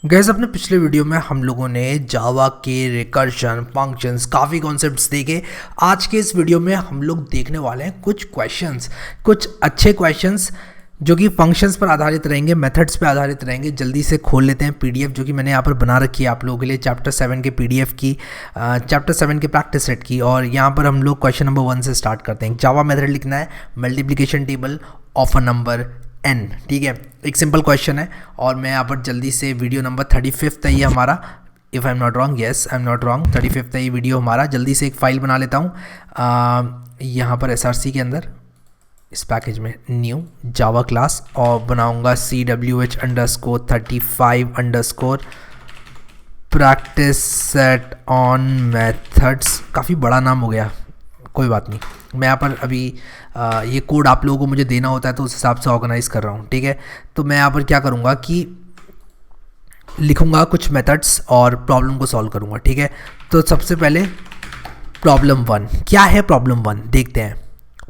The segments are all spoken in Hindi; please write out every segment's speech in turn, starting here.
गैस अपने पिछले वीडियो में हम लोगों ने जावा के रिकर्शन फंक्शंस काफ़ी कॉन्सेप्ट्स देखे। आज के इस वीडियो में हम लोग देखने वाले हैं कुछ क्वेश्चंस, कुछ अच्छे क्वेश्चंस जो कि फंक्शंस पर आधारित रहेंगे, मेथड्स पर आधारित रहेंगे। जल्दी से खोल लेते हैं पीडीएफ जो कि मैंने यहाँ पर बना रखी है आप लोगों के लिए, चैप्टर 7 के पीडीएफ की, चैप्टर 7 के प्रैक्टिस सेट की। और यहाँ पर हम लोग क्वेश्चन नंबर 1 से स्टार्ट करते हैं। जावा मेथड लिखना है, multiplication table of a number n, ठीक है। एक सिंपल क्वेश्चन है और मैं यहाँ पर जल्दी से वीडियो नंबर 35 है ये हमारा, if I am not wrong, yes I am not wrong, 35 है ये वीडियो हमारा। जल्दी से एक फ़ाइल बना लेता हूँ यहाँ पर SRC के अंदर, इस पैकेज में न्यू जावा क्लास, और बनाऊँगा CWH_35_ practice set on methods. काफ़ी बड़ा नाम हो गया, कोई बात नहीं। मैं यहाँ पर अभी ये कोड आप लोगों को मुझे देना होता है तो उस हिसाब से ऑर्गेनाइज कर रहा हूँ, ठीक है। तो मैं यहाँ पर क्या करूँगा कि लिखूँगा कुछ मेथड्स और प्रॉब्लम को सॉल्व करूँगा, ठीक है। तो सबसे पहले प्रॉब्लम 1 क्या है? प्रॉब्लम 1 देखते हैं।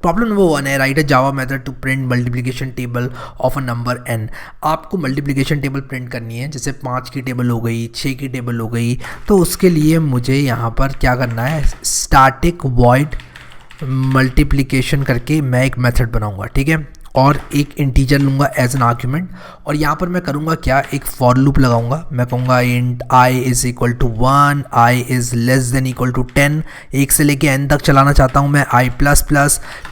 प्रॉब्लम नंबर 1 है, write a Java method to print multiplication table of a number n। आपको मल्टीप्लिकेशन टेबल प्रिंट करनी है, जैसे 5 की टेबल हो गई, 6 की टेबल हो गई। तो उसके लिए मुझे यहाँ पर क्या करना है, स्टैटिक वॉइड मल्टीप्लिकेशन करके मैं एक मेथड बनाऊंगा, ठीक है। और एक इंटीजर लूँगा एज एन आर्ग्यूमेंट, और यहाँ पर मैं करूँगा क्या, एक फॉर लूप लगाऊंगा। मैं कहूँगा int i is equal to 1, i is less than equal to 10। 1 से लेके n तक चलाना चाहता हूँ मैं i++।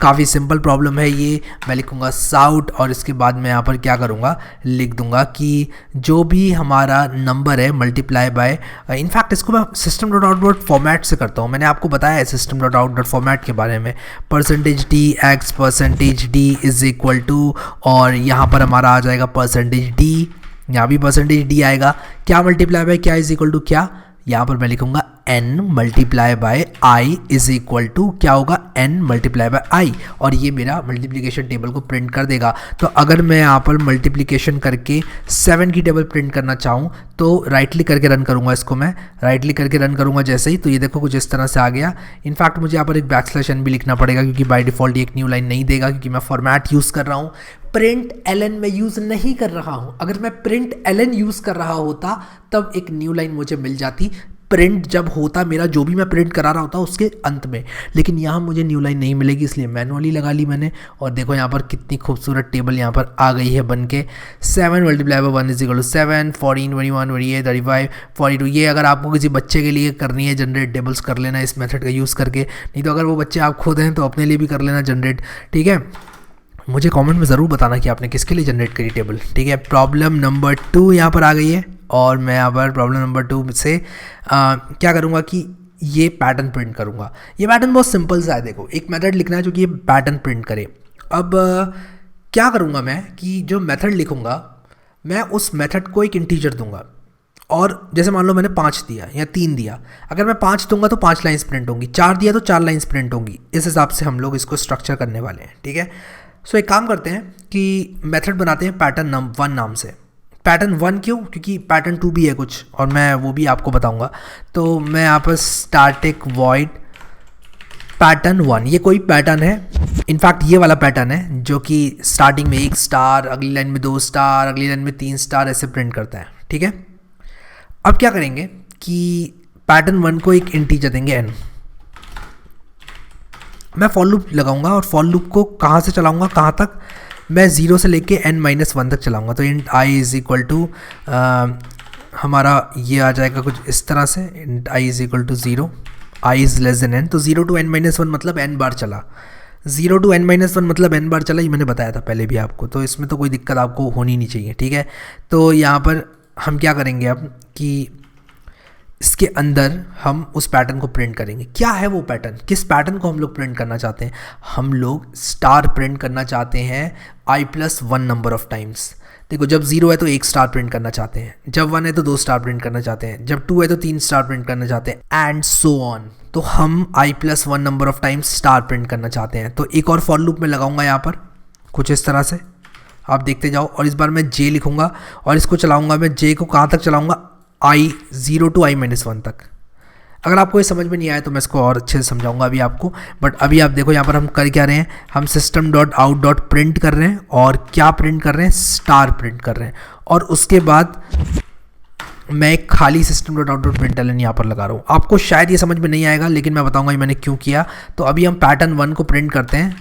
काफ़ी सिंपल प्रॉब्लम है ये। मैं लिखूँगा साउट, और इसके बाद मैं यहाँ पर क्या करूँगा, लिख दूँगा कि जो भी हमारा नंबर है मल्टीप्लाई बाय, इनफैक्ट इसको मैं system.out फॉर्मेट से करता हूँ। मैंने आपको बताया है system.out फॉर्मेट के बारे में, %dx %d is equal to, और यहाँ पर हमारा आ जाएगा %d, यहाँ भी %d आएगा। क्या मल्टीप्लाई बाय क्या इज इक्वल टू क्या, यहाँ पर मैं लिखूंगा n multiply by i is equal to क्या होगा, n मल्टीप्लाई बाय i, और ये मेरा मल्टीप्लिकेशन टेबल को प्रिंट कर देगा। तो अगर मैं यहाँ पर मल्टीप्लिकेशन करके 7 की टेबल प्रिंट करना चाहूँ तो राइट क्लिक करके रन करूँगा। इसको मैं राइट क्लिक करके रन करूँगा जैसे ही, तो ये देखो कुछ इस तरह से आ गया। इनफैक्ट मुझे यहाँ पर एक \n भी लिखना पड़ेगा क्योंकि बाय डिफ़ॉल्ट ये एक न्यू लाइन नहीं देगा, क्योंकि मैं फॉर्मेट यूज़ कर रहा हूँ, प्रिंट ln में यूज़ नहीं कर रहा हूँ। अगर मैं प्रिंट ln यूज़ कर रहा होता तब एक न्यू लाइन मुझे मिल जाती, प्रिंट जब होता मेरा जो भी मैं प्रिंट करा रहा होता उसके अंत में, लेकिन यहाँ मुझे न्यू लाइन नहीं मिलेगी, इसलिए मैनुअली लगा ली मैंने। और देखो यहाँ पर कितनी खूबसूरत टेबल यहाँ पर आ गई है बन के। 7 multiply by 1 is equal to 7, 14, 21, 28, 35, 42। ये अगर आपको किसी बच्चे के लिए करनी है जनरेट टेबल्स, कर लेना इस मेथड का यूज़ करके, नहीं तो अगर वो बच्चे आप खुद हैं तो अपने लिए भी कर लेना जनरेट, ठीक है। मुझे कमेंट में ज़रूर बताना कि आपने किसके लिए जनरेट करी टेबल, ठीक है। प्रॉब्लम नंबर 2 यहाँ पर आ गई है, और मैं यहाँ पर प्रॉब्लम नंबर 2 से क्या करूँगा कि ये पैटर्न प्रिंट करूँगा। ये पैटर्न बहुत सिंपल सा है, देखो एक मेथड लिखना है जो कि ये पैटर्न प्रिंट करे। अब क्या करूँगा मैं कि जो मेथड लिखूँगा मैं उस मेथड को एक इंटीजर दूंगा, और जैसे मान लो मैंने 5 दिया या 3 दिया, अगर मैं 5 दूंगा तो 5 लाइन्स प्रिंट होंगी, 4 दिया तो 4 लाइन्स प्रिंट होंगी। इस हिसाब से हम लोग इसको स्ट्रक्चर करने वाले हैं, ठीक है। सो एक काम करते हैं कि मेथड बनाते हैं पैटर्न 1 नाम से। पैटर्न 1 क्यों? क्योंकि पैटर्न 2 भी है कुछ, और मैं वो भी आपको बताऊंगा। तो मैं यहाँ पर स्टैटिक वॉइड पैटर्न 1, ये कोई पैटर्न है, इनफैक्ट ये वाला पैटर्न है जो कि स्टार्टिंग में 1 स्टार, अगली लाइन में 2 स्टार, अगली लाइन में 3 स्टार ऐसे प्रिंट करता है, ठीक है। अब क्या करेंगे कि पैटर्न 1 को एक इंटीजर देंगे n। मैं फॉर लूप लगाऊंगा, और फॉर लूप को कहाँ से चलाऊंगा, कहाँ तक, मैं 0 से लेके n-1 तक चलाऊंगा। तो int i is equal to हमारा ये आ जाएगा कुछ इस तरह से, int i is equal to 0, i is less than n। तो 0 to n-1 मतलब n बार चला, 0 to n-1 मतलब n बार चला, ये मैंने बताया था पहले भी आपको, तो इसमें तो कोई दिक्कत आपको होनी नहीं चाहिए, ठीक है। तो यहाँ पर हम क्या करेंगे अब कि इसके अंदर हम उस पैटर्न को प्रिंट करेंगे। क्या है वो पैटर्न, किस पैटर्न को हम लोग प्रिंट करना चाहते हैं? हम लोग स्टार प्रिंट करना चाहते हैं i+1 नंबर ऑफ टाइम्स। देखो जब 0 है तो 1 स्टार प्रिंट करना चाहते हैं, जब 1 है तो 2 स्टार प्रिंट करना चाहते हैं, जब 2 है तो 3 स्टार प्रिंट करना चाहते हैं, एंड सो ऑन। तो हम i+1 number of times star print करना चाहते हैं। तो एक और फॉर लूप में लगाऊंगा यहाँ पर कुछ इस तरह से, आप देखते जाओ। और इस बार मैं j लिखूंगा और इसको चलाऊंगा। मैं j को कहाँ तक चलाऊंगा, i 0 to i-1 तक। अगर आपको ये समझ में नहीं आया तो मैं इसको और अच्छे से समझाऊंगा अभी आपको। बट अभी आप देखो यहाँ पर हम कर क्या रहे हैं, हम system dot out dot print कर रहे हैं, और क्या प्रिंट कर रहे हैं, स्टार प्रिंट कर रहे हैं। और उसके बाद मैं एक खाली system dot out dot println यहाँ पर लगा रहा हूँ। आपको शायद ये समझ में नहीं आएगा, लेकिन मैं बताऊंगा ये मैंने क्यों किया। तो अभी हम पैटर्न 1 को प्रिंट करते हैं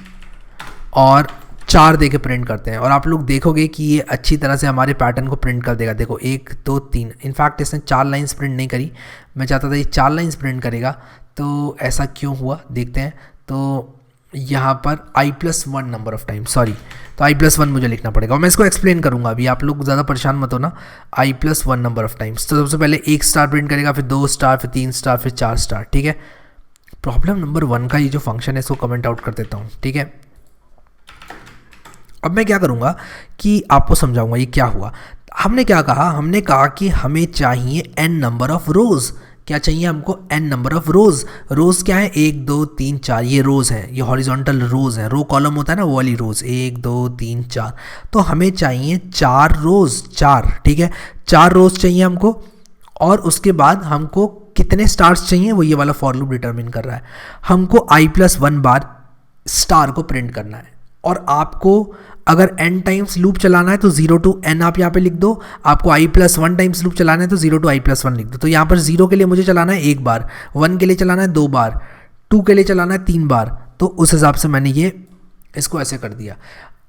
और 4 दे के प्रिंट करते हैं, और आप लोग देखोगे कि ये अच्छी तरह से हमारे पैटर्न को प्रिंट कर देगा। देखो 1 2 3, इनफैक्ट इसने 4 लाइन्स प्रिंट नहीं करी, मैं चाहता था ये 4 लाइन्स प्रिंट करेगा। तो ऐसा क्यों हुआ देखते हैं। तो यहाँ पर i+1 number of time, sorry, तो i+1 मुझे लिखना पड़ेगा, और मैं इसको एक्सप्लेन करूँगा अभी, आप लोग ज़्यादा परेशान मत होना। i+1 नंबर ऑफ टाइम्स, तो सबसे पहले 1 स्टार प्रिंट करेगा, फिर 2 स्टार, फिर 3 स्टार, फिर 4 स्टार, ठीक है। प्रॉब्लम नंबर 1 का ये जो फंक्शन है इसको कमेंट आउट कर देता हूँ, ठीक है। अब मैं क्या करूँगा कि आपको समझाऊंगा ये क्या हुआ। हमने क्या कहा, हमने कहा कि हमें चाहिए n नंबर ऑफ रोज़। क्या चाहिए हमको, n नंबर ऑफ रोज़। रोज़ क्या है, 1 2 3 4, ये रोज़ हैं, ये हॉरिजॉन्टल रोज़ हैं। रो कॉलम होता है ना, वो वाली रोज़, 1 2 3 4। तो हमें चाहिए 4 रोज़, 4, ठीक है, 4 रोज़ चाहिए हमको। और उसके बाद हमको कितने स्टार्स चाहिए, वो ये वाला फॉर लूप डिटरमिन कर रहा है। हमको i+1 बार स्टार को प्रिंट करना है, और आपको अगर n टाइम्स लूप चलाना है तो 0 to n आप यहाँ पे लिख दो। आपको i+1 टाइम्स लूप चलाना है तो 0 to i+1 लिख दो। तो यहाँ पर 0 के लिए मुझे चलाना है 1 बार, 1 के लिए चलाना है 2 बार, 2 के लिए चलाना है 3 बार। तो उस हिसाब से मैंने ये इसको ऐसे कर दिया।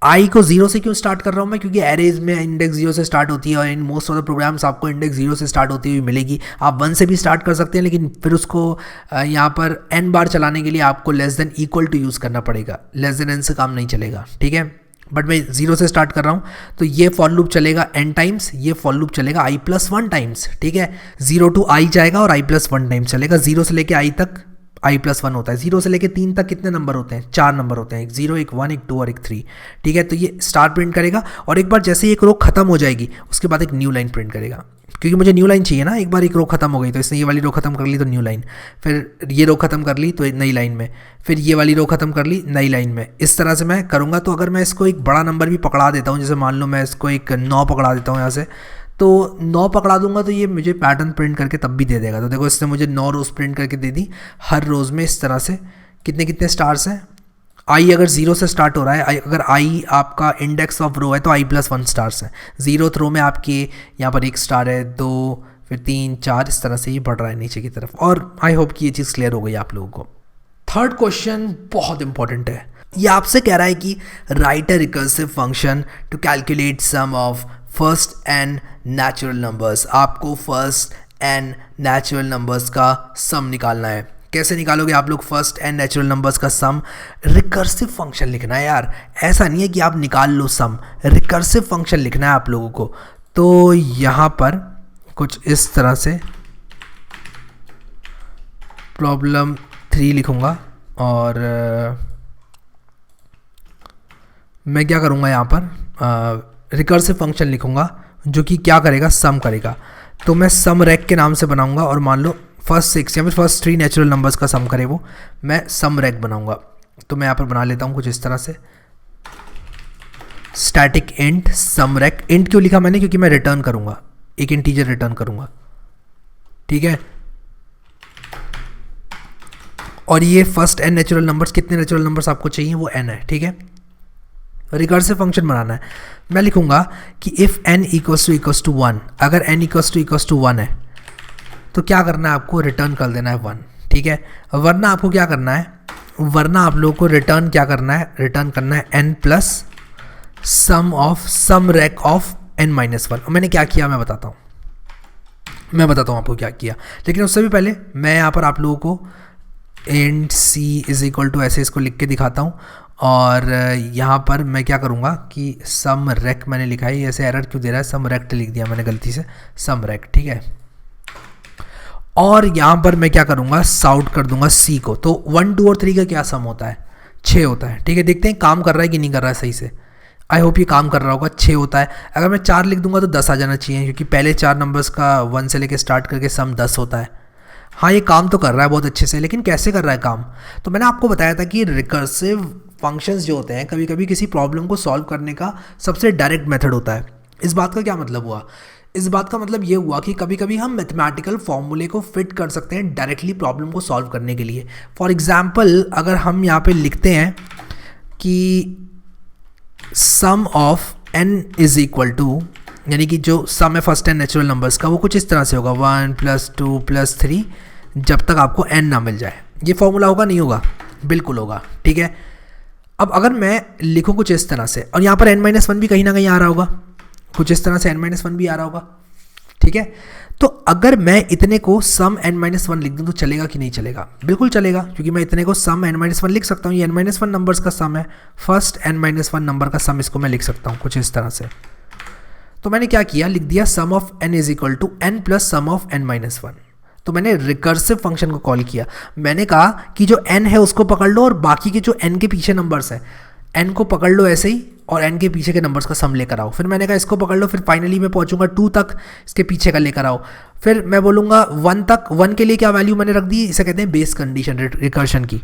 i को 0 से क्यों स्टार्ट कर रहा हूँ मैं, क्योंकि एरेज में इंडेक्स 0 से स्टार्ट होती है, और in most of the programs आपको इंडेक्स 0 से स्टार्ट होती हुई मिलेगी। आप 1 से भी स्टार्ट कर सकते हैं, लेकिन फिर उसको यहाँ पर n बार चलाने के लिए आपको <= यूज़ करना पड़ेगा, n से काम नहीं चलेगा, ठीक है। बट मैं 0 से स्टार्ट कर रहा हूँ, तो ये फॉर लूप चलेगा n टाइम्स, ये फॉर लूप चलेगा i+1 टाइम्स, ठीक है। 0 to i जाएगा और i+1 टाइम्स चलेगा। 0 से लेके i तक i+1 होता है। 0 से लेके 3 तक कितने नंबर होते हैं, 4 नंबर होते हैं, एक 0 एक 1 एक 2 और एक 3, ठीक है। तो ये स्टार प्रिंट करेगा, और एक बार जैसे ही एक रो खत्म हो जाएगी उसके बाद एक न्यू लाइन प्रिंट करेगा, क्योंकि मुझे न्यू लाइन चाहिए ना। एक बार एक रो खत्म हो गई तो इसने ये वाली रो खत्म कर ली तो न्यू लाइन, फिर ये रो खत्म कर ली तो नई लाइन में, फिर ये वाली रो खत्म कर ली नई लाइन में। इस तरह से मैं करूँगा। तो अगर मैं इसको एक बड़ा नंबर भी पकड़ा देता हूँ, जैसे मान लो मैं इसको एक 9 पकड़ा देता हूँ यहाँ से, तो 9 पकड़ा दूंगा तो ये मुझे पैटर्न प्रिंट करके तब भी दे देगा। तो देखो इसने मुझे 9 रोज़ प्रिंट करके दे दी। हर रोज़ में इस तरह से कितने कितने स्टार्स हैं। आई अगर 0 से स्टार्ट हो रहा है, अगर आई आपका इंडेक्स ऑफ रो है तो i+1 स्टार्स है। 0th रो में आपके यहाँ पर 1 स्टार है, 2 फिर 3 4, इस तरह से ये बढ़ रहा है नीचे की तरफ। और आई होप कि ये चीज़ क्लियर हो गई आप लोगों को। थर्ड क्वेश्चन बहुत इंपॉर्टेंट है। ये आपसे कह रहा है कि write a recursive function to calculate sum of first n natural numbers. आपको फर्स्ट n नेचुरल नंबर्स का सम निकालना है। कैसे निकालोगे आप लोग फर्स्ट n नेचुरल नंबर्स का सम? रिकर्सिव फंक्शन लिखना है यार, ऐसा नहीं है कि आप निकाल लो सम, रिकर्सिव फंक्शन लिखना है आप लोगों को। तो यहाँ पर कुछ इस तरह से प्रॉब्लम 3 लिखूँगा, और मैं क्या करूँगा यहाँ पर रिकर्सिव फंक्शन लिखूँगा जो कि क्या करेगा, सम करेगा। तो मैं सम रैक के नाम से बनाऊँगा, और मान लो फर्स्ट 6 या फिर फर्स्ट 3 नेचुरल नंबर्स का सम करे वो, मैं सम रैक बनाऊँगा। तो मैं यहाँ पर बना लेता हूँ कुछ इस तरह से, स्टैटिक इंट सम रैक। इंट क्यों लिखा मैंने, क्योंकि मैं रिटर्न करूँगा, एक इंटीजर रिटर्न करूँगा, ठीक है। और ये फर्स्ट n नेचुरल नंबर्स, कितने नेचुरल नंबर्स आपको चाहिए, वो n है, ठीक है। रिकर्सिव फंक्शन बनाना है। मैं लिखूंगा कि इफ़ n इक्वल्स टू 1, अगर n इक्वल्स टू 1 है तो क्या करना है आपको, रिटर्न कर देना है 1, ठीक है। वरना आपको क्या करना है, वरना आप लोगों को रिटर्न क्या करना है, रिटर्न करना है n plus sum of sum rec of n-1। मैंने क्या किया मैं बताता हूँ आपको क्या किया, लेकिन उससे भी पहले मैं यहाँ पर आप लोगों को int c is equal to ऐसे इसको लिख के दिखाता हूँ। और यहाँ पर मैं क्या करूँगा कि सम रेक मैंने लिखा है, ऐसे एरर क्यों दे रहा है, सम रेक्ट लिख दिया मैंने गलती से, सम रेक्ट, ठीक है। और यहाँ पर मैं क्या करूँगा, साउट कर दूंगा c को। तो 1 2 और 3 का क्या सम होता है, 6 होता है, ठीक है। देखते हैं काम कर रहा है कि नहीं कर रहा है सही से। आई होप ये काम कर रहा होगा, 6 होता है। अगर मैं 4 लिख दूंगा तो 10 आ जाना चाहिए, क्योंकि पहले 4 नंबर्स का 1 से लेके स्टार्ट करके सम 10 होता है। हाँ ये काम तो कर रहा है बहुत अच्छे से, लेकिन कैसे कर रहा है काम, तो मैंने आपको बताया था कि रिकर्सिव फंक्शंस जो होते हैं कभी कभी किसी प्रॉब्लम को सॉल्व करने का सबसे डायरेक्ट मेथड होता है। इस बात का क्या मतलब हुआ, इस बात का मतलब ये हुआ कि कभी कभी हम मैथमेटिकल फॉर्मूले को फिट कर सकते हैं डायरेक्टली प्रॉब्लम को सॉल्व करने के लिए। फॉर एग्जाम्पल अगर हम यहाँ पे लिखते हैं कि sum of n is equal to, यानी कि जो सम है फर्स्ट 10 नेचुरल नंबर्स का, वो कुछ इस तरह से होगा 1 + 2 + 3 जब तक आपको n ना मिल जाए। ये फॉर्मूला होगा नहीं होगा? बिल्कुल होगा, ठीक है। अब अगर मैं लिखूँ कुछ इस तरह से, और यहाँ पर n-1 भी कहीं ना कहीं आ रहा होगा, कुछ इस तरह से n-1 भी आ रहा होगा, ठीक है। तो अगर मैं इतने को सम n-1 लिख दूँ तो चलेगा कि नहीं चलेगा? बिल्कुल चलेगा, क्योंकि मैं इतने को सम n-1 लिख सकता हूँ। ये n-1 नंबर्स का सम है, फर्स्ट n-1 नंबर का सम, इसको मैं लिख सकता हूँ कुछ इस तरह से। तो मैंने क्या किया, लिख दिया sum of n is equal to n plus sum of n-1। तो मैंने रिकर्सिव फंक्शन को कॉल किया। मैंने कहा कि जो n है उसको पकड़ लो और बाकी के जो n के पीछे नंबर्स हैं n को पकड़ लो ऐसे ही, और n के पीछे के नंबर्स का सम लेकर आओ। फिर मैंने कहा इसको पकड़ लो, फिर फाइनली मैं पहुंचूंगा 2 तक, इसके पीछे का लेकर आओ। फिर मैं बोलूँगा 1 तक, 1 के लिए क्या वैल्यू मैंने रख दी, इसे कहते हैं बेस कंडीशन रिकर्शन की,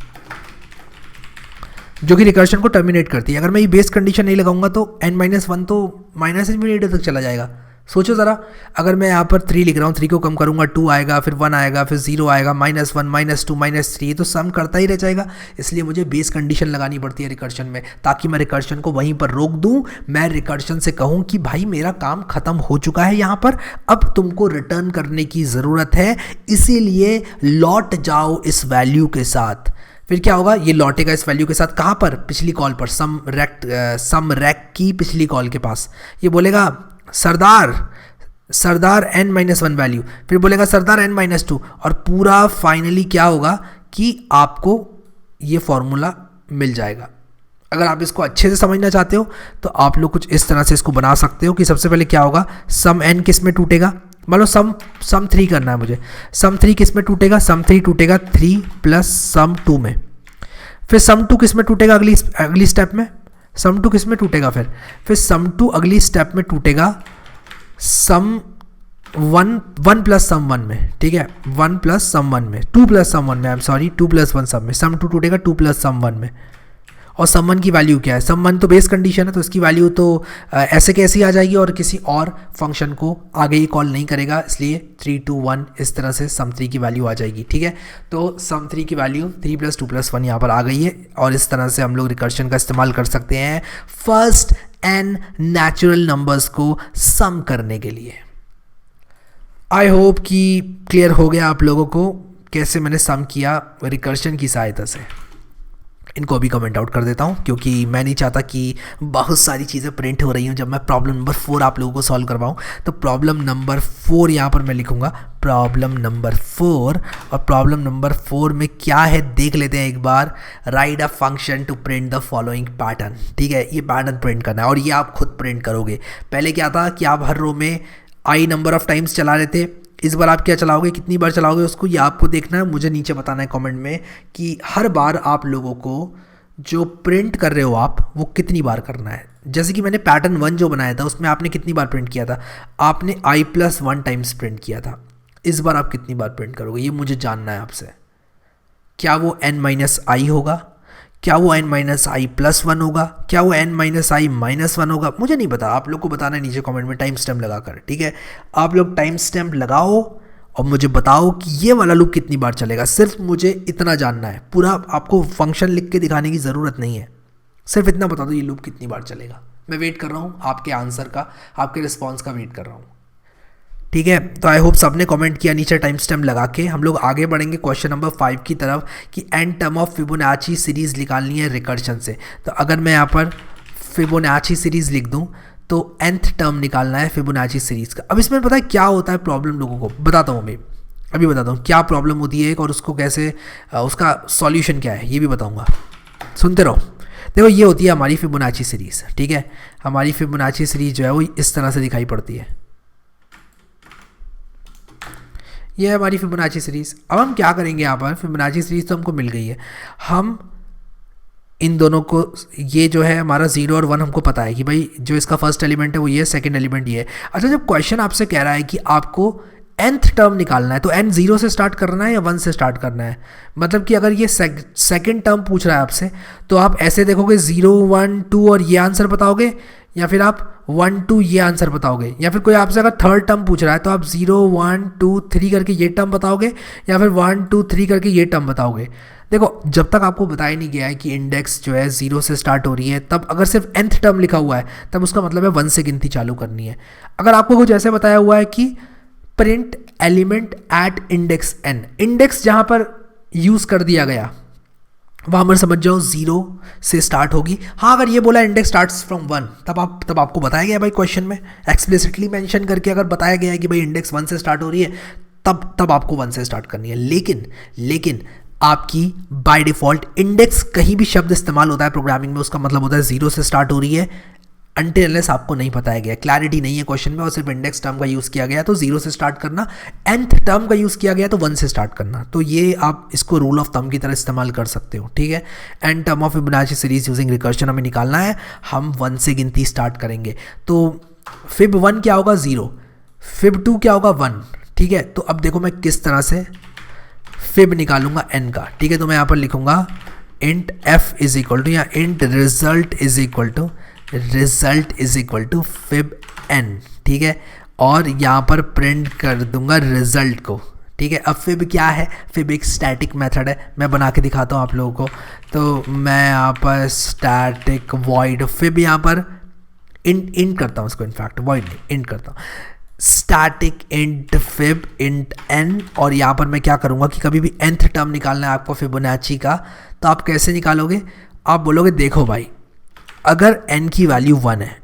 जो कि रिकर्शन को टर्मिनेट करती है। अगर मैं ये बेस कंडीशन नहीं लगाऊंगा तो n-1 तो -∞ तक चला जाएगा। सोचो ज़रा, अगर मैं यहाँ पर 3 लिख रहा हूँ, 3 को कम करूँगा 2 आएगा, फिर 1 आएगा, फिर 0 आएगा, -1 -2 -3, तो सम करता ही रह जाएगा। इसलिए मुझे बेस कंडीशन लगानी पड़ती है रिकर्शन में, ताकि मैं रिकर्शन को वहीं पर रोक दूँ। मैं रिकर्शन से कहूँ कि भाई मेरा काम ख़त्म हो चुका है यहाँ पर, अब तुमको रिटर्न करने की ज़रूरत है, इसीलिए लौट जाओ इस वैल्यू के साथ। फिर क्या होगा, ये लौटेगा इस वैल्यू के साथ, कहाँ पर, पिछली कॉल पर, सम रैक की पिछली कॉल के पास। ये बोलेगा सरदार n-1 वैल्यू, फिर बोलेगा सरदार n-2, और पूरा फाइनली क्या होगा कि आपको ये फॉर्मूला मिल जाएगा। अगर आप इसको अच्छे से समझना चाहते हो तो आप लोग कुछ इस तरह से इसको बना सकते हो कि सबसे पहले क्या होगा, सम n किस में टूटेगा, मान लो सम 3 करना है मुझे, सम 3 किस में टूटेगा, सम 3 टूटेगा 3 प्लस सम 2 में। फिर सम 2 किस में टूटेगा, अगली स्टेप में सम 2 किस में टूटेगा, फिर सम 2 अगली स्टेप में टूटेगा सम 1 प्लस सम 1 में, ठीक है, 1 प्लस सम 1 में, 2 प्लस सम 1 में, आई एम सॉरी, 2 प्लस 1 सम में, सम 2 टूटेगा 2 प्लस सम 1 में। और सम 1 की वैल्यू क्या है, सम 1 तो बेस कंडीशन है, तो इसकी वैल्यू तो ऐसे कैसी आ जाएगी, और किसी और फंक्शन को आगे ही कॉल नहीं करेगा, इसलिए 3 2 1 इस तरह से सम 3 की वैल्यू आ जाएगी, ठीक है। तो सम 3 की वैल्यू 3 + 2 + 1 यहाँ पर आ गई है, और इस तरह से हम लोग रिकर्शन का इस्तेमाल कर सकते हैं फर्स्ट n नेचुरल नंबर्स को सम करने के लिए। आई होप कि क्लियर हो गया आप लोगों को कैसे मैंने सम किया रिकर्शन की सहायता से। इनको अभी कमेंट आउट कर देता हूँ, क्योंकि मैं नहीं चाहता कि बहुत सारी चीज़ें प्रिंट हो रही हूँ जब मैं प्रॉब्लम नंबर 4 आप लोगों को सॉल्व करवाऊँ। तो प्रॉब्लम नंबर 4 यहाँ पर मैं लिखूँगा, प्रॉब्लम नंबर 4, और प्रॉब्लम नंबर 4 में क्या है देख लेते हैं एक बार। Write a function to print the following pattern, ठीक है, ये पैटर्न प्रिंट करना है, और ये आप खुद प्रिंट करोगे। पहले क्या था कि आप हर रो में आई नंबर ऑफ टाइम्स चला रहे थे, इस बार आप क्या चलाओगे, कितनी बार चलाओगे उसको ये आपको देखना है। मुझे नीचे बताना है कमेंट में कि हर बार आप लोगों को जो प्रिंट कर रहे हो आप, वो कितनी बार करना है। जैसे कि मैंने पैटर्न 1 जो बनाया था उसमें आपने कितनी बार प्रिंट किया था, आपने i+1 टाइम्स प्रिंट किया था। इस बार आप कितनी बार प्रिंट करोगे ये मुझे जानना है आपसे। क्या वो n-i होगा, क्या वो n-i+1 होगा, क्या वो n-i-1 होगा, मुझे नहीं पता, आप लोग को बताना है नीचे कमेंट में टाइम स्टैम्प लगाकर, ठीक है। आप लोग टाइम स्टैम्प लगाओ और मुझे बताओ कि ये वाला लूप कितनी बार चलेगा। सिर्फ मुझे इतना जानना है, पूरा आपको फंक्शन लिख के दिखाने की ज़रूरत नहीं है, सिर्फ इतना बता दो ये लूप कितनी बार चलेगा। मैं वेट कर रहा हूँ आपके आंसर का, आपके रिस्पॉन्स का वेट कर रहा हूँ, ठीक है। तो आई होप सबने कमेंट किया नीचे टाइम स्टैम्प लगा के। हम लोग आगे बढ़ेंगे क्वेश्चन नंबर 5 की तरफ कि n term of Fibonacci series निकालनी है रिकर्शन से। तो अगर मैं यहाँ पर फिबोनाची सीरीज़ लिख दूँ तो nth टर्म निकालना है फिबोनाची सीरीज़ का। अब इसमें पता है क्या होता है प्रॉब्लम, लोगों को बताता हूँ मैं अभी बताता हूँ क्या प्रॉब्लम होती है एक, और उसको कैसे उसका सॉल्यूशन क्या है ये भी बताऊँगा, सुनते रहो। देखो ये होती है हमारी फिबोनाची सीरीज़, ठीक है। हमारी फिबोनाची सीरीज़ जो है वो इस तरह से दिखाई पड़ती है, ये है हमारी फिबोनाची सीरीज़। अब हम क्या करेंगे यहाँ पर, फिबोनाची सीरीज़ तो हमको मिल गई है, हम इन दोनों को, ये जो है हमारा 0 और 1 हमको पता है कि भाई जो इसका फर्स्ट एलिमेंट है वो ये है, सेकंड एलिमेंट ये है। अच्छा, जब क्वेश्चन आपसे कह रहा है कि आपको nth टर्म निकालना है तो n 0 से स्टार्ट करना है या 1 से स्टार्ट करना है। मतलब कि अगर ये सेकंड टर्म पूछ रहा है आपसे तो आप ऐसे देखोगे 0 1 2 और ये आंसर बताओगे, या फिर आप 1 2 ये आंसर बताओगे, या फिर कोई आपसे अगर थर्ड टर्म पूछ रहा है तो आप 0 1 2 3 करके ये टर्म बताओगे, या फिर 1 2 3 करके ये टर्म बताओगे। देखो जब तक आपको बताया नहीं गया है कि इंडेक्स जो है 0 से स्टार्ट हो रही है, तब अगर सिर्फ nth टर्म लिखा हुआ है तब उसका मतलब है 1 से गिनती चालू करनी है। अगर आपको कुछ ऐसे बताया हुआ है कि print element at index n, index जहाँ पर यूज़ कर दिया गया वहाँ पर समझ जाओ 0 से स्टार्ट होगी। हाँ अगर ये बोला इंडेक्स स्टार्ट्स फ्रॉम 1 तब आपको बताया गया भाई क्वेश्चन में एक्सप्लिसिटली मेंशन करके अगर बताया गया है कि भाई इंडेक्स 1 से स्टार्ट हो रही है तब आपको 1 से स्टार्ट करनी है। लेकिन आपकी बाय डिफ़ॉल्ट इंडेक्स कहीं भी शब्द इस्तेमाल होता है प्रोग्रामिंग में उसका मतलब होता है 0 से स्टार्ट हो रही है, अनटिल अनलेस आपको नहीं बताया गया, क्लैरिटी नहीं है क्वेश्चन में और सिर्फ इंडेक्स टर्म का यूज़ किया गया तो 0 से स्टार्ट करना, nth टर्म का यूज़ किया गया तो 1 से स्टार्ट करना। तो ये आप इसको रूल ऑफ थंब की तरह इस्तेमाल कर सकते हो, ठीक है। n term of Fibonacci series using recursion हमें निकालना है, हम 1 से गिनती स्टार्ट करेंगे। तो फिब 1 क्या होगा 0, फिब 2 क्या होगा 1, ठीक है। तो अब देखो मैं किस तरह से फिब निकालूंगा n का, ठीक है। तो मैं यहाँ पर लिखूंगा int f is equal to या int result is equal to fib n, ठीक है। और यहाँ पर प्रिंट कर दूंगा रिजल्ट को, ठीक है। अब फिब क्या है, फिब एक स्टैटिक मेथड है, मैं बना के दिखाता हूँ आप लोगों को। तो मैं यहाँ पर स्टैटिक वॉइड फिब यहाँ पर इंट करता हूँ उसको, इनफैक्ट वॉइड नहीं इंट करता हूँ, static int fib int n। और यहाँ पर मैं क्या करूँगा कि कभी भी nth टर्म निकालना है आपको फिबोनाची का तो आप कैसे निकालोगे, आप बोलोगे देखो भाई अगर n की वैल्यू 1 है,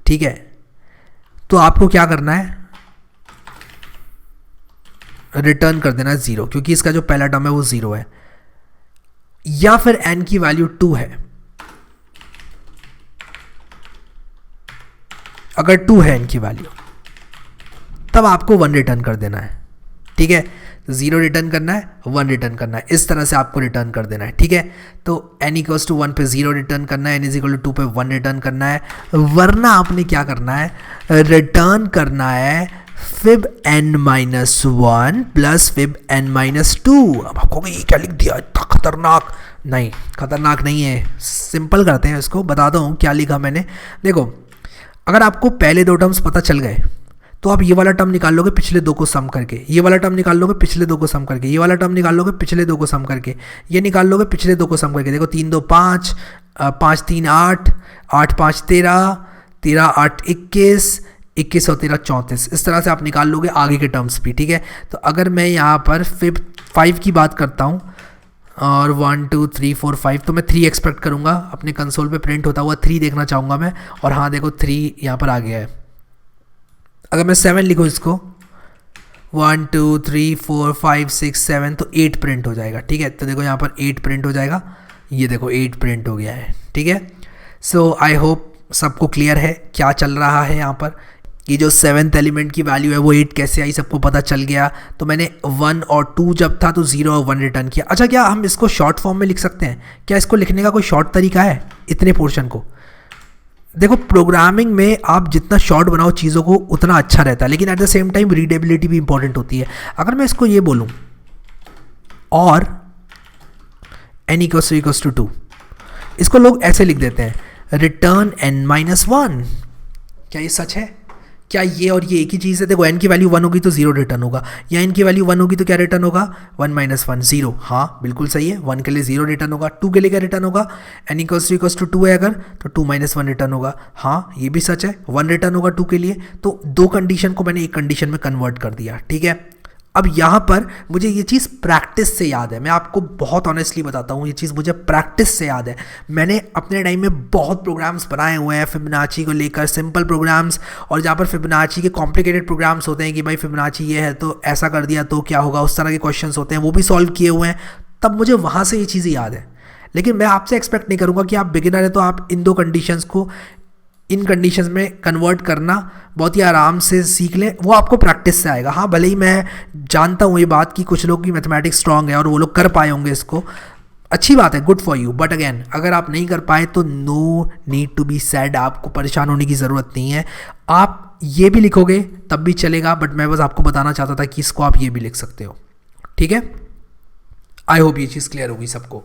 ठीक है, तो आपको क्या करना है रिटर्न कर देना है 0 क्योंकि इसका जो पहला टर्म है वो 0 है, या फिर n की वैल्यू 2 है, अगर 2 है n की वैल्यू तब आपको 1 रिटर्न कर देना है, ठीक है। 0 रिटर्न करना है 1 रिटर्न करना है, इस तरह से आपको रिटर्न कर देना है, ठीक है। तो n इक्वल्स टू 1 पे 0 रिटर्न करना है, n इज इक्वल टू 2 पे 1 रिटर्न करना है, वरना आपने क्या करना है रिटर्न करना है fib n-1 plus fib n-2। अब आपको ये क्या लिख दिया इतना खतरनाक, नहीं खतरनाक नहीं है, सिंपल करते हैं इसको, बताता हूँ क्या लिखा मैंने। देखो अगर आपको पहले दो टर्म्स पता चल गए तो आप ये वाला टर्म निकाल लोगे पिछले दो को सम करके, ये वाला टर्म निकाल लोगे पिछले दो को सम करके, ये वाला टर्म निकाल लोगे पिछले दो को सम करके, ये निकाल लोगे पिछले दो को सम करके। देखो 3 2 5, 5 3 8, 8 5 13, 13 8 21, 21 और 13 34, इस तरह से आप निकाल लोगे आगे के टर्म्स भी, ठीक है। तो अगर मैं यहाँ पर फिब 5 की बात करता हूँ और 1 2 3 4 5, तो मैं 3 एक्सपेक्ट करूँगा, अपने कंसोल पे प्रिंट होता हुआ 3 देखना चाहूँगा मैं, और हाँ देखो 3 यहाँ पर आ गया है। अगर मैं 7 लिखूँ इसको 1 2 3 4 5 6 7 तो 8 प्रिंट हो जाएगा, ठीक है। तो देखो यहाँ पर 8 प्रिंट हो जाएगा, ये देखो 8 प्रिंट हो गया है, ठीक है। सो आई होप सबको क्लियर है क्या चल रहा है यहाँ पर। ये जो 7th एलिमेंट की वैल्यू है वो 8 कैसे आई सबको पता चल गया। तो मैंने 1 और 2 जब था तो 0 और 1 रिटर्न किया। अच्छा क्या हम इसको शॉर्ट फॉर्म में लिख सकते हैं, क्या इसको लिखने का कोई शॉर्ट तरीका है इतने पोर्शन को। देखो प्रोग्रामिंग में आप जितना शॉर्ट बनाओ चीज़ों को उतना अच्छा रहता है, लेकिन at the same time readability भी इंपॉर्टेंट होती है। अगर मैं इसको ये बोलूँ और n इक्वल्स टू 2, इसको लोग ऐसे लिख देते हैं रिटर्न n-1। क्या ये सच है, क्या ये और ये एक ही चीज़ है। देखो n की वैल्यू 1 होगी तो 0 रिटर्न होगा, या n की वैल्यू 1 होगी तो क्या रिटर्न होगा 1-1 0। हाँ बिल्कुल सही है, 1 के लिए 0 रिटर्न होगा, 2 के लिए क्या रिटर्न होगा, n इक्वल्स टू 2 है अगर तो 2-1 रिटर्न होगा। हाँ ये भी सच है, 1 रिटर्न होगा 2 के लिए। तो दो कंडीशन को मैंने एक कंडीशन में कन्वर्ट कर दिया, ठीक है। अब यहाँ पर मुझे ये चीज़ प्रैक्टिस से याद है, मैं आपको बहुत ऑनेस्टली बताता हूँ, ये चीज़ मुझे प्रैक्टिस से याद है। मैंने अपने टाइम में बहुत प्रोग्राम्स बनाए हुए हैं फिबोनाची को लेकर, सिंपल प्रोग्राम्स, और जहाँ पर फिबोनाची के कॉम्प्लिकेटेड प्रोग्राम्स होते हैं कि भाई फिबोनाची ये है तो ऐसा कर दिया तो क्या होगा, उस तरह के क्वेश्चंस होते हैं, वो भी सॉल्व किए हुए हैं। तब मुझे वहाँ से ये चीज़ें याद है। लेकिन मैं आपसे एक्सपेक्ट नहीं करूँगा कि आप बिगिनर हैं तो आप इन दो कंडीशंस को इन कंडीशंस में कन्वर्ट करना बहुत ही आराम से सीख लें, वो आपको प्रैक्टिस से आएगा। हाँ भले ही मैं जानता हूँ ये बात कि कुछ लोग की मैथमेटिक्स स्ट्रांग है और वो लोग कर पाए होंगे इसको, अच्छी बात है, good for you. But again अगर आप नहीं कर पाए तो no need to be sad, आपको परेशान होने की ज़रूरत नहीं है। आप ये भी लिखोगे तब भी चलेगा, बट मैं बस आपको बताना चाहता था कि इसको आप ये भी लिख सकते हो, ठीक है। आई होप ये चीज़ क्लियर होगी सबको।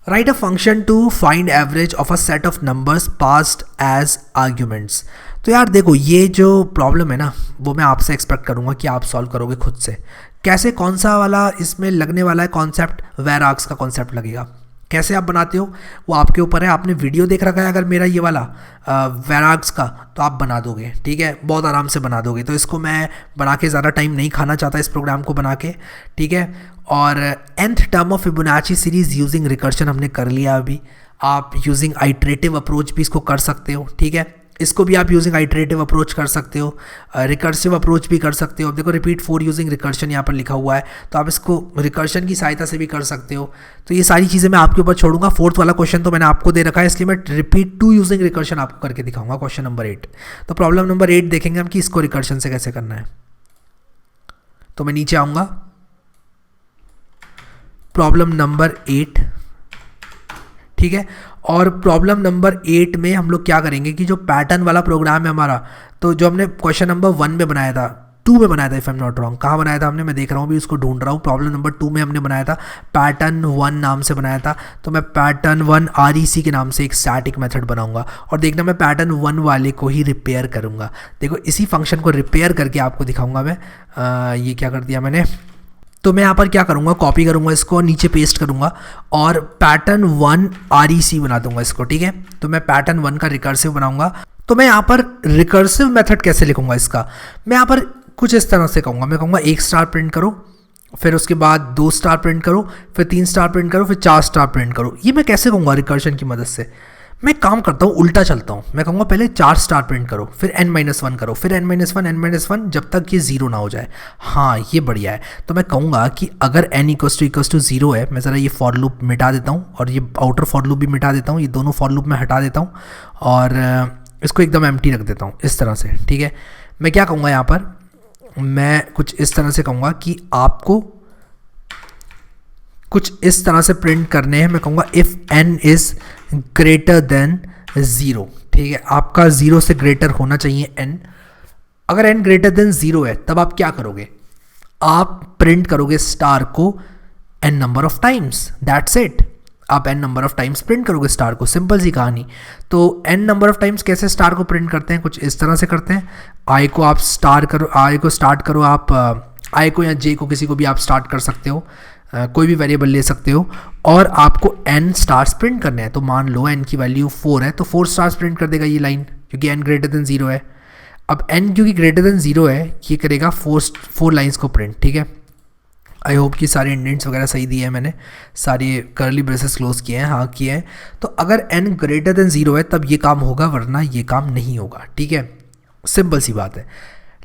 Write a function to find average of a set of numbers passed as arguments. तो यार देखो, ये जो प्रॉब्लम है ना, वो मैं आपसे एक्सपेक्ट करूँगा कि आप सॉल्व करोगे खुद से। कैसे, कौन सा वाला इसमें लगने वाला है कॉन्सेप्ट? वेराक्स का कॉन्सेप्ट लगेगा। कैसे आप बनाते हो वो आपके ऊपर है। आपने वीडियो देख रखा है अगर मेरा ये वाला वेराक्स का, तो आप बना दोगे, ठीक है, बहुत आराम से बना दोगे। तो इसको मैं बना के ज़्यादा टाइम नहीं खाना चाहता इस प्रोग्राम को बना के, ठीक है। और nth term of Fibonacci series using recursion हमने कर लिया अभी। आप यूजिंग आइट्रेटिव अप्रोच भी इसको कर सकते हो, ठीक है। इसको भी आप यूजिंग आइट्रेटिव अप्रोच कर सकते हो, रिकर्सिव अप्रोच भी कर सकते हो। अब देखो रिपीट 4 यूजिंग रिकर्शन यहाँ पर लिखा हुआ है, तो आप इसको रिकर्शन की सहायता से भी कर सकते हो। तो ये सारी चीज़ें मैं आपके ऊपर छोड़ूंगा। 4th वाला क्वेश्चन तो मैंने आपको दे रखा है, इसलिए मैं रिपीट 2 यूजिंग रिकर्शन आपको करके दिखाऊंगा, क्वेश्चन नंबर 8। तो प्रॉब्लम नंबर 8 देखेंगे हम कि इसको रिकर्शन से कैसे करना है। तो मैं नीचे आऊँगा, प्रॉब्लम नंबर 8, ठीक है। और प्रॉब्लम नंबर 8 में हम लोग क्या करेंगे कि जो पैटर्न वाला प्रोग्राम है हमारा, तो जो हमने क्वेश्चन नंबर 1 में बनाया था, 2 में बनाया था, if I am not wrong, कहाँ बनाया था हमने, मैं देख रहा हूँ भी उसको ढूंढ रहा हूँ। प्रॉब्लम नंबर 2 में हमने बनाया था, पैटर्न 1 नाम से बनाया था। तो मैं पैटर्न 1 REC के नाम से एक स्टैटिक मेथड बनाऊंगा, और देखना मैं पैटर्न 1 वाले को ही रिपेयर करूँगा। देखो इसी फंक्शन को रिपेयर करके आपको दिखाऊंगा मैं। ये क्या कर दिया मैंने, तो मैं यहाँ पर क्या करूँगा, कॉपी करूँगा इसको और नीचे पेस्ट करूँगा और पैटर्न 1 REC बना दूंगा इसको, ठीक है। तो मैं पैटर्न 1 का रिकर्सिव बनाऊंगा। तो मैं यहाँ पर रिकर्सिव मेथड कैसे लिखूँगा इसका, मैं यहाँ पर कुछ इस तरह से कहूँगा। मैं कहूँगा 1 स्टार प्रिंट करो, फिर उसके बाद 2 स्टार प्रिंट करो, फिर 3 स्टार प्रिंट करो, फिर 4 स्टार प्रिंट करो। ये मैं कैसे कहूँगा रिकर्शन की मदद से? मैं काम करता हूँ, उल्टा चलता हूँ। मैं कहूँगा पहले 4 स्टार प्रिंट करो, फिर n-1 करो, फिर n-1 जब तक ये 0 ना हो जाए। हाँ ये बढ़िया है। तो मैं कहूँगा कि अगर n = 0 है, मैं ज़रा ये फॉर लूप मिटा देता हूँ और ये आउटर फॉर लूप भी मिटा देता हूँ, ये दोनों फॉर लूप मैं हटा देता हूँ और इसको एकदम एम्प्टी रख देता हूँ इस तरह से, ठीक है। मैं क्या कहूँगा यहाँ पर, मैं कुछ इस तरह से कहूँगा कि आपको कुछ इस तरह से प्रिंट करने हैं। मैं कहूँगा if n is greater than 0, ठीक है। आपका 0 से ग्रेटर होना चाहिए n। अगर n ग्रेटर देन 0 है तब आप क्या करोगे, आप प्रिंट करोगे स्टार को n number of times, that's it. आप n number of times print करोगे स्टार को, सिंपल सी कहानी। तो n नंबर ऑफ टाइम्स कैसे स्टार को प्रिंट करते हैं, कुछ इस तरह से करते हैं। i को आप स्टार करो, i को स्टार्ट करो, आप i को या j को किसी को भी आप स्टार्ट कर सकते हो, कोई भी वेरिएबल ले सकते हो, और आपको n स्टार्स प्रिंट करने हैं। तो मान लो n की वैल्यू 4 है, तो 4 स्टार्स प्रिंट कर देगा ये लाइन, क्योंकि n ग्रेटर देन 0 है। अब n क्योंकि ग्रेटर देन 0 है, ये करेगा 4 लाइन्स को प्रिंट, ठीक है। आई होप कि सारे इंडेंट्स वगैरह सही दिए हैं मैंने, सारे कर्ली ब्रेसेस क्लोज किए हैं, हाँ किए हैं। तो अगर n ग्रेटर देन 0 है तब ये काम होगा, वरना ये काम नहीं होगा, ठीक है। सिंपल सी बात है।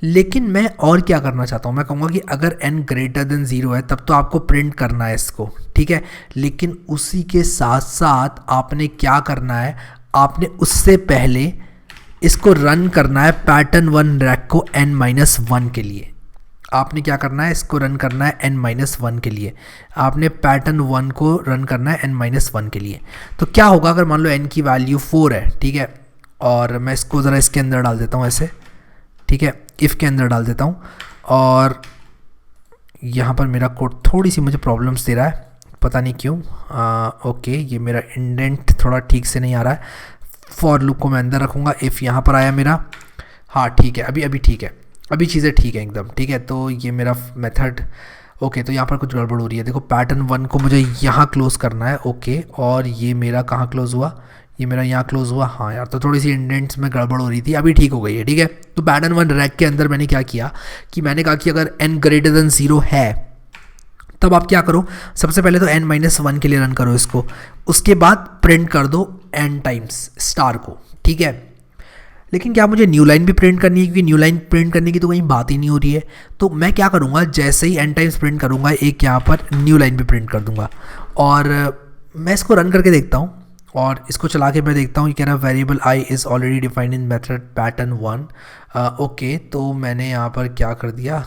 लेकिन मैं और क्या करना चाहता हूँ, मैं कहूँगा कि अगर n ग्रेटर देन 0 है तब तो आपको प्रिंट करना है इसको, ठीक है। लेकिन उसी के साथ साथ आपने क्या करना है, आपने उससे पहले इसको रन करना है पैटर्न 1 रैक को n-1 के लिए। आपने क्या करना है, इसको रन करना है n-1 के लिए। आपने पैटर्न 1 को रन करना है n-1 के लिए। तो क्या होगा अगर मान लो n की वैल्यू 4 है, ठीक है, और मैं इसको ज़रा इसके अंदर डाल देता हूँ ऐसे, ठीक है, इफ़ के अंदर डाल देता हूँ। और यहाँ पर मेरा कोड थोड़ी सी मुझे प्रॉब्लम्स दे रहा है, पता नहीं क्यों। ओके, ये मेरा इंडेंट थोड़ा ठीक से नहीं आ रहा है। फॉर लूप को मैं अंदर रखूँगा, इफ़ यहाँ पर आया मेरा, हाँ ठीक है, अभी ठीक है, अभी चीज़ें ठीक है एकदम, ठीक है। तो ये मेरा मेथड, ओके, तो यहाँ पर कुछ गड़बड़ हो रही है। देखो पैटर्न 1 को मुझे यहाँ क्लोज़ करना है, ओके, और ये मेरा कहाँ क्लोज़ हुआ, ये मेरा यहाँ क्लोज हुआ। हाँ यार, तो थोड़ी सी इंडेंट्स में गड़बड़ हो रही थी, अभी ठीक हो गई है, ठीक है। तो पैटर्न 1 रैक के अंदर मैंने क्या किया कि मैंने कहा कि अगर n ग्रेटर देन 0 है तब आप क्या करो, सबसे पहले तो n-1 के लिए रन करो इसको, उसके बाद प्रिंट कर दो n टाइम्स स्टार को, ठीक है। लेकिन क्या मुझे न्यू लाइन भी प्रिंट करनी है, क्योंकि न्यू लाइन प्रिंट करने की तो कहीं बात ही नहीं हो रही है। तो मैं क्या करूँगा, जैसे ही n टाइम्स प्रिंट करूँगा, एक यहाँ पर न्यू लाइन भी प्रिंट कर दूँगा। और मैं इसको रन करके देखता हूँ, और इसको चला के मैं देखता हूँ, ये कह रहा है variable i is already defined in method pattern 1। Okay, तो मैंने यहाँ पर क्या कर दिया,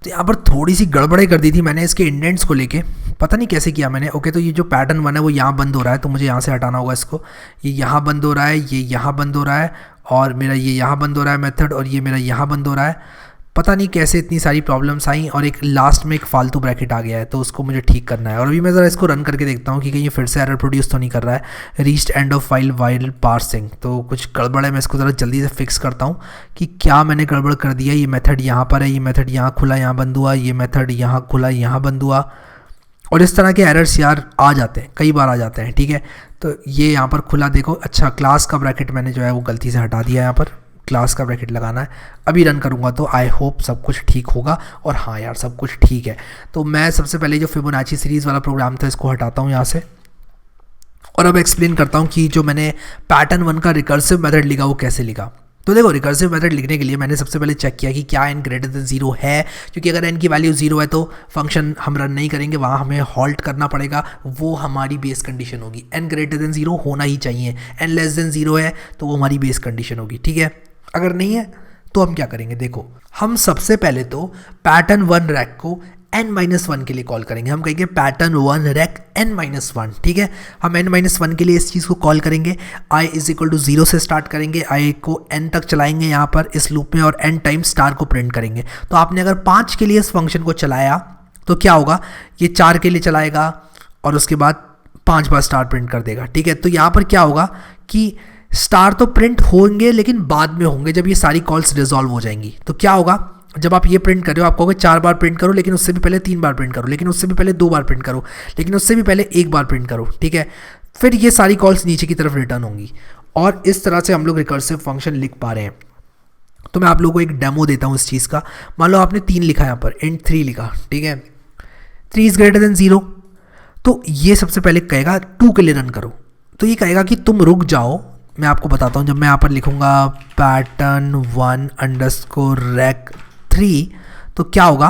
तो यहाँ पर थोड़ी सी गड़बड़े कर दी थी मैंने इसके इंडेंट्स को लेके, पता नहीं कैसे किया मैंने। ओके, तो ये जो पैटर्न 1 है वो यहाँ बंद हो रहा है, तो मुझे यहाँ से हटाना होगा इसको। ये यहाँ बंद हो रहा है, ये यहाँ बंद हो रहा है, और मेरा ये यहाँ बंद हो रहा है मेथड, और ये मेरा यहाँ बंद हो रहा है। पता नहीं कैसे इतनी सारी प्रॉब्लम्स आई, और एक लास्ट में एक फालतू ब्रैकेट आ गया है, तो उसको मुझे ठीक करना है। और अभी मैं ज़रा इसको रन करके देखता हूँ कि कहीं ये फिर से एरर प्रोड्यूस तो नहीं कर रहा है। Reached end of file while parsing, तो कुछ गड़बड़ है। मैं इसको ज़रा जल्दी से फिक्स करता हूँ कि क्या मैंने गड़बड़ कर दिया। ये मेथड यहाँ पर है, ये मेथड यहाँ खुला यहाँ बंद हुआ, ये मेथड यहाँ खुला यहाँ बंद हुआ, और इस तरह के एरर्स यार आ जाते हैं, कई बार आ जाते हैं। ठीक है, तो ये यहाँ पर खुला देखो। अच्छा, क्लास का ब्रैकेट मैंने जो है वो गलती से हटा दिया, यहाँ पर क्लास का ब्रैकेट लगाना है। अभी रन करूँगा तो आई होप सब कुछ ठीक होगा, और हाँ यार सब कुछ ठीक है। तो मैं सबसे पहले जो फिबोनाची सीरीज़ वाला प्रोग्राम था इसको हटाता हूँ यहाँ से, और अब एक्सप्लेन करता हूँ कि जो मैंने पैटर्न 1 का रिकर्सिव मेथड लिखा वो कैसे लिखा। तो देखो, रिकर्सिव मेथड लिखने के लिए मैंने सबसे पहले चेक किया कि क्या n ग्रेटर देन 0 है, क्योंकि अगर n की वैल्यू 0 है तो फंक्शन हम रन नहीं करेंगे, वहाँ हमें हॉल्ट करना पड़ेगा। वो हमारी बेस कंडीशन होगी। n ग्रेटर देन 0 होना ही चाहिए, n लेस देन 0 है तो वो हमारी बेस कंडीशन होगी। ठीक है, अगर नहीं है तो हम क्या करेंगे, देखो हम सबसे पहले तो पैटर्न 1 रैक को n-1 के लिए कॉल करेंगे। हम कहेंगे पैटर्न 1 रैक n-1। ठीक है, हम n-1 के लिए इस चीज़ को कॉल करेंगे। i = 0 से स्टार्ट करेंगे, i को n तक चलाएंगे यहाँ पर इस लूप में, और n टाइम स्टार को प्रिंट करेंगे। तो आपने अगर 5 के लिए इस फंक्शन को चलाया तो क्या होगा, ये 4 के लिए चलाएगा और उसके बाद 5 बार स्टार प्रिंट कर देगा। ठीक है, तो यहाँ पर क्या होगा कि स्टार तो प्रिंट होंगे लेकिन बाद में होंगे, जब ये सारी कॉल्स रिजॉल्व हो जाएंगी। तो क्या होगा, जब आप ये प्रिंट कर रहे हो आप कहोगे 4 बार प्रिंट करो, लेकिन उससे भी पहले 3 बार प्रिंट करो, लेकिन उससे भी पहले 2 बार प्रिंट करो, लेकिन उससे भी पहले 1 बार प्रिंट करो। ठीक है, फिर ये सारी कॉल्स नीचे की तरफ रिटर्न होंगी, और इस तरह से हम लोग रिकर्सिव फंक्शन लिख पा रहे हैं। तो मैं आप लोगों को एक डेमो देता हूँ इस चीज़ का। मान लो आपने 3 लिखा यहाँ पर, int 3 लिखा। ठीक है, 3 इज़ ग्रेटर देन 0, तो ये सबसे पहले कहेगा 2 के लिए रन करो। तो ये कहेगा कि तुम रुक जाओ, मैं आपको बताता हूँ। जब मैं यहाँ पर लिखूँगा पैटर्न 1_rec 3, तो क्या होगा,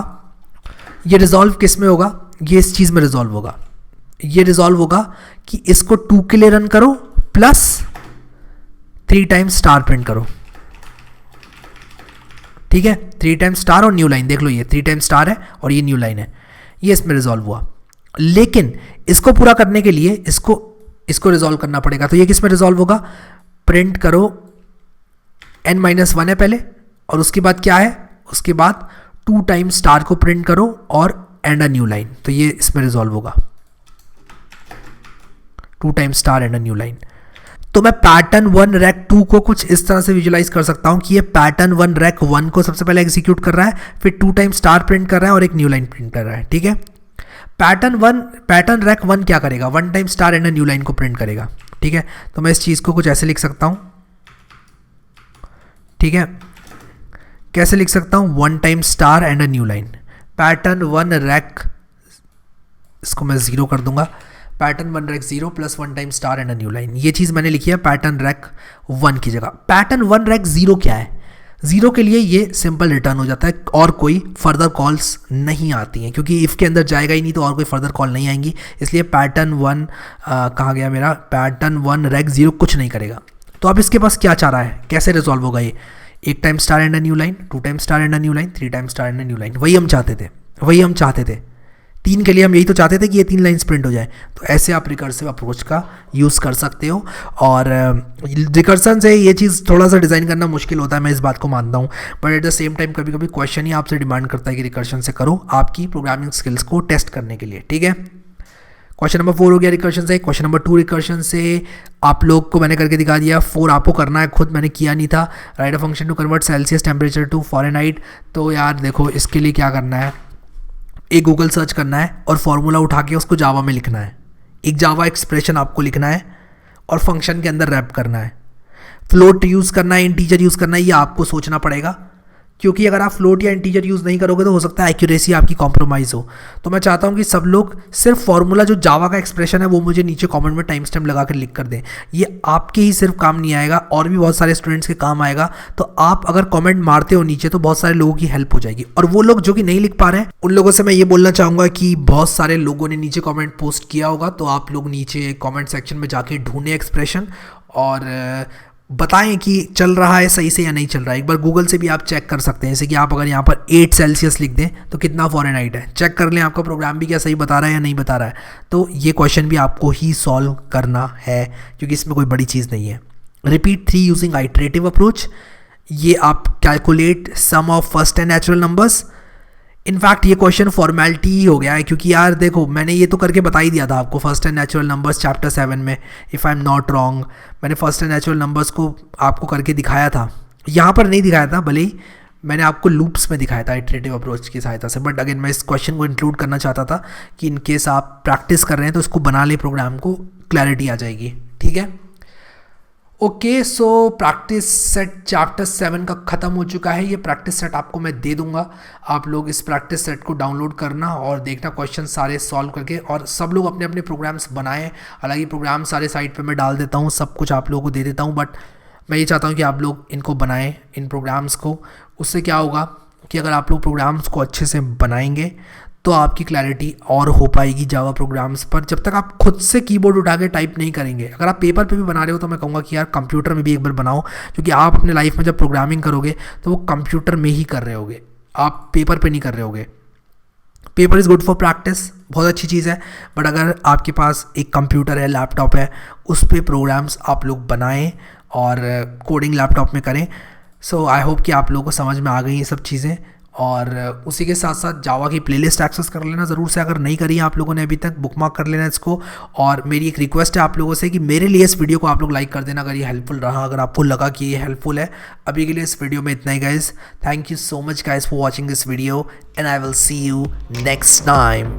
ये रिजॉल्व किस में होगा, ये इस चीज़ में रिजॉल्व होगा। ये रिजॉल्व होगा कि इसको 2 के लिए रन करो प्लस 3 टाइम्स स्टार प्रिंट करो। ठीक है, 3 टाइम्स स्टार और न्यू लाइन, देख लो ये 3 टाइम्स स्टार है और ये न्यू लाइन है, ये इसमें रिजॉल्व हुआ। लेकिन इसको पूरा करने के लिए इसको रिजॉल्व करना पड़ेगा। तो ये किस में रिजॉल्व होगा, प्रिंट करो n-1 है पहले, और उसके बाद क्या है, उसके बाद 2 टाइम्स स्टार को प्रिंट करो और एंड अ न्यू लाइन। तो ये इसमें रिजॉल्व होगा, 2 times star and a new line. तो मैं पैटर्न 1 रैक 2 को कुछ इस तरह से विजुलाइज कर सकता हूं कि ये पैटर्न 1 रैक 1 को सबसे पहले एग्जीक्यूट कर रहा है, फिर 2 टाइम्स स्टार प्रिंट कर रहा है और एक न्यू लाइन प्रिंट कर रहा है। ठीक है, पैटर्न रैक 1 क्या करेगा, 1 time star and a new line को प्रिंट करेगा। ठीक है, तो मैं इस चीज़ को कुछ ऐसे लिख सकता हूं। ठीक है, कैसे लिख सकता हूं, 1 time star and a new line. Pattern 1 rack, इसको मैं 0 कर दूंगा, pattern 1 rack 0 plus 1 time star and a new line. ये चीज़ मैंने लिखी है पैटर्न रैक 1 की जगह। पैटर्न 1 रैक 0 क्या है, 0 के लिए ये सिंपल रिटर्न हो जाता है और कोई फर्दर कॉल्स नहीं आती हैं, क्योंकि इफ़ के अंदर जाएगा ही नहीं तो और कोई फर्दर कॉल नहीं आएंगी। इसलिए पैटर्न 1 कहाँ गया मेरा, पैटर्न 1 रैक 0 कुछ नहीं करेगा। तो अब इसके पास क्या चाह रहा है, कैसे रिजॉल्व होगा ये, 1 time star and a new line, 2 time star and a new line, 3 time star and a new line. वही हम चाहते थे 3 के लिए हम यही तो चाहते थे कि ये 3 लाइन्स प्रिंट हो जाए। तो ऐसे आप रिकर्सिव अप्रोच का यूज़ कर सकते हो। और रिकर्सन से ये चीज़ थोड़ा सा डिज़ाइन करना मुश्किल होता है, मैं इस बात को मानता हूँ, but at the same time कभी कभी क्वेश्चन ही आपसे डिमांड करता है कि रिकर्शन से करो, आपकी प्रोग्रामिंग स्किल्स को टेस्ट करने के लिए। ठीक है, क्वेश्चन नंबर 4 हो गया रिकर्शन से। क्वेश्चन नंबर 2 रिकर्शन से आप लोग को मैंने करके दिखा दिया, 4 आपको करना है, खुद मैंने किया नहीं था। Write a function to convert Celsius temperature to Fahrenheit. तो यार देखो, इसके लिए क्या करना है, एक गूगल सर्च करना है और फॉर्मूला उठा के उसको जावा में लिखना है, एक जावा एक्सप्रेशन आपको लिखना है और फंक्शन के अंदर रैप करना है। फ्लोट यूज़ करना है, इंटीजर यूज़ करना है, ये आपको सोचना पड़ेगा, क्योंकि अगर आप फ्लोट या इंटीजर यूज़ नहीं करोगे तो हो सकता है एक्यूरेसी आपकी कॉम्प्रोमाइज़ हो। तो मैं चाहता हूँ कि सब लोग सिर्फ फॉर्मूला जो जावा का एक्सप्रेशन है वो मुझे नीचे कमेंट में टाइम स्टैम्प लगा कर लिख कर दें। ये आपके ही सिर्फ काम नहीं आएगा, और भी बहुत सारे स्टूडेंट्स के काम आएगा। तो आप अगर कमेंट मारते हो नीचे तो बहुत सारे लोगों की हेल्प हो जाएगी। और वो लोग जो कि नहीं लिख पा रहे हैं उन लोगों से मैं ये बोलना चाहूँगा कि बहुत सारे लोगों ने नीचे कॉमेंट पोस्ट किया होगा, तो आप लोग नीचे कॉमेंट सेक्शन में जाके ढूंढें एक्सप्रेशन और बताएं कि चल रहा है सही से या नहीं चल रहा है। एक बार गूगल से भी आप चेक कर सकते हैं, जैसे कि आप अगर यहाँ पर 8 सेल्सियस लिख दें तो कितना फ़ारेनहाइट है, चेक कर लें आपका प्रोग्राम भी क्या सही बता रहा है या नहीं बता रहा है। तो ये क्वेश्चन भी आपको ही सॉल्व करना है, क्योंकि इसमें कोई बड़ी चीज़ नहीं है। रिपीट 3 यूजिंग आइटरेटिव अप्रोच, ये आप calculate sum of first N natural numbers. In fact ये क्वेश्चन फॉर्मेलिटी ही हो गया है, क्योंकि यार देखो मैंने ये तो करके बता ही दिया था आपको first N natural numbers chapter 7 में, if I am not wrong. मैंने फर्स्ट एंड नेचुरल नंबर्स को आपको करके दिखाया था, यहाँ पर नहीं दिखाया था, भले ही मैंने आपको लूप्स में दिखाया था इटरेटिव अप्रोच की सहायता से। बट अगेन मैं इस क्वेश्चन को इंक्लूड करना चाहता था कि इन केस आप प्रैक्टिस कर रहे हैं तो इसको बना ले प्रोग्राम को, क्लैरिटी आ जाएगी। ठीक है, okay. So practice set chapter 7 का ख़त्म हो चुका है। ये प्रैक्टिस सेट आपको मैं दे दूंगा, आप लोग इस प्रैक्टिस सेट को डाउनलोड करना और देखना क्वेश्चन सारे सॉल्व करके, और सब लोग अपने अपने प्रोग्राम्स बनाएं। हालांकि प्रोग्राम सारे साइट पे मैं डाल देता हूँ, सब कुछ आप लोगों को दे देता हूँ, बट मैं ये चाहता हूँ कि आप लोग इनको बनाएं, इन प्रोग्राम्स को। उससे क्या होगा कि अगर आप लोग प्रोग्राम्स को अच्छे से बनाएंगे तो आपकी क्लैरिटी और हो पाएगी जावा प्रोग्राम्स पर। जब तक आप खुद से कीबोर्ड उठा के टाइप नहीं करेंगे, अगर आप पेपर पे भी बना रहे हो तो मैं कहूँगा कि यार कंप्यूटर में भी एक बार बनाओ, क्योंकि आप अपने लाइफ में जब प्रोग्रामिंग करोगे तो वो कंप्यूटर में ही कर रहे होगे, आप पेपर पे नहीं कर रहे होगे। Paper is good for practice, बहुत अच्छी चीज़ है, बट अगर आपके पास एक कंप्यूटर है, लैपटॉप है, उस पर प्रोग्राम्स आप लोग बनाएं और कोडिंग लैपटॉप में करें। सो आई होप कि आप लोगों को समझ में आ गई ये सब चीज़ें। और उसी के साथ साथ जावा की प्लेलिस्ट एक्सेस कर लेना ज़रूर से, अगर नहीं करी है आप लोगों ने अभी तक, बुकमार्क कर लेना इसको। और मेरी एक रिक्वेस्ट है आप लोगों से कि मेरे लिए इस वीडियो को आप लोग लाइक कर देना अगर ये हेल्पफुल रहा, अगर आपको लगा कि ये हेल्पफुल है। अभी के लिए इस वीडियो में इतना ही guys. Thank you so much guys for watching this video and I will see you next time.